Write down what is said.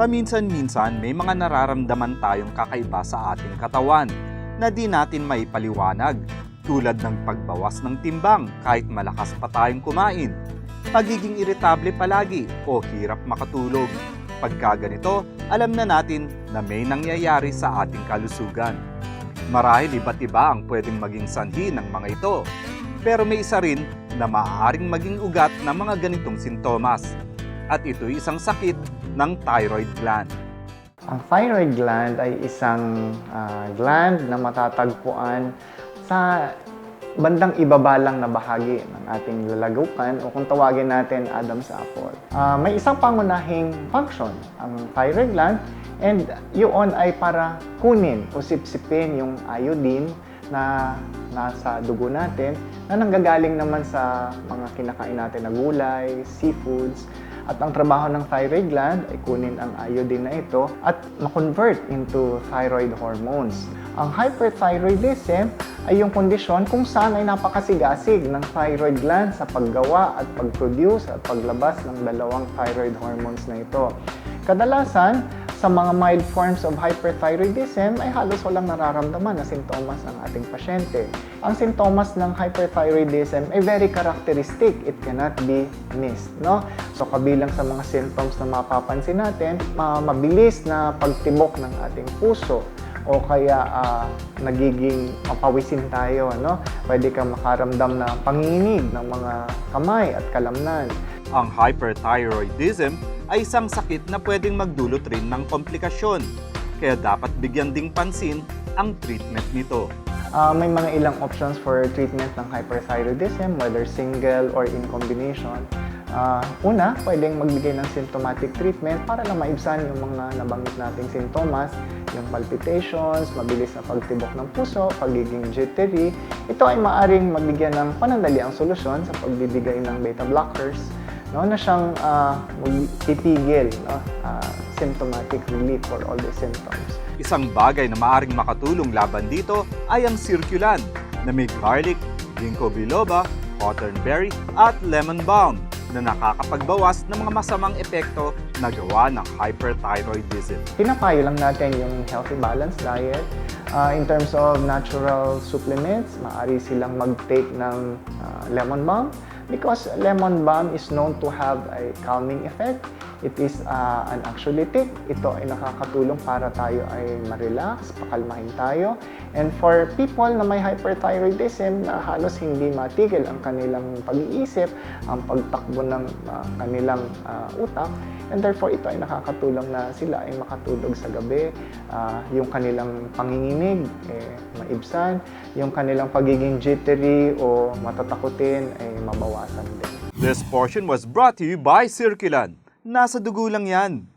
Paminsan-minsan may mga nararamdaman tayong kakaiba sa ating katawan na di natin maipaliwanag, tulad ng pagbawas ng timbang kahit malakas pa tayong kumain, pagiging iritable palagi o hirap makatulog. Pagka ganito, alam na natin na may nangyayari sa ating kalusugan. Marahil iba't iba ang pwedeng maging sanhi ng mga ito, pero may isa rin na maaaring maging ugat ng mga ganitong sintomas. At ito'y isang sakit ng thyroid gland. Ang thyroid gland ay isang gland na matatagpuan sa bandang ibaba lang na bahagi ng ating lalagukan o kung tawagin natin Adam's apple. May isang pangunahing function ang thyroid gland, and yun ay para kunin o sipsipin yung iodine na nasa dugo natin na nanggagaling naman sa mga kinakain natin na gulay, seafoods. At ang trabaho ng thyroid gland ay kunin ang iodine na ito at ma-convert into thyroid hormones. Ang hyperthyroidism ay yung kondisyon kung saan ay napakasigasig ng thyroid gland sa paggawa at pag-produce at paglabas ng dalawang thyroid hormones na ito. Kadalasan, sa mga mild forms of hyperthyroidism ay halos walang nararamdaman na sintomas ang ating pasyente. Ang sintomas ng hyperthyroidism ay very characteristic. It cannot be missed, no? So kabilang sa mga symptoms na mapapansin natin, mabilis na pagtibok ng ating puso o kaya nagiging mapawisin tayo, no? Pwede kang makaramdam na panginginig ng mga kamay at kalamnan. Ang hyperthyroidism ay isang sakit na pwedeng magdulot rin ng komplikasyon, kaya dapat bigyan ding pansin ang treatment nito. May mga ilang options for treatment ng hyperthyroidism, whether single or in combination. Una, pwedeng magbigay ng symptomatic treatment para lang maibsan yung mga nabanggit nating sintomas, yung palpitations, mabilis na pagtibok ng puso, pagiging jittery. Ito ay maaring mabigyan ng panandaliang solusyon sa pagbibigay ng beta blockers, no, na siyang titigil, no, symptomatic relief for all the symptoms. Isang bagay na maaring makatulong laban dito ay ang Circulan na may garlic, ginkgo biloba, cottonberry at lemon balm na nakakapagbawas ng mga masamang epekto na gawa ng hyperthyroidism. Pinapayo lang natin yung healthy balanced diet. In terms of natural supplements, maaari silang mag-take ng lemon balm because lemon balm is known to have a calming effect. It is an anxiolytic. Ito ay nakakatulong para tayo ay ma-relax, pakalmahin tayo. And for people na may hyperthyroidism na halos hindi matigil ang kanilang pag-iisip, ang pagtakbo ng kanilang utak, and therefore ito ay nakakatulong na sila ay makatulog sa gabi, yung kanilang panginginig maibsan, yung kanilang pagiging jittery o matatakutin ay mabawasan din. This portion was brought to you by Circulan. Nasa dugo lang yan.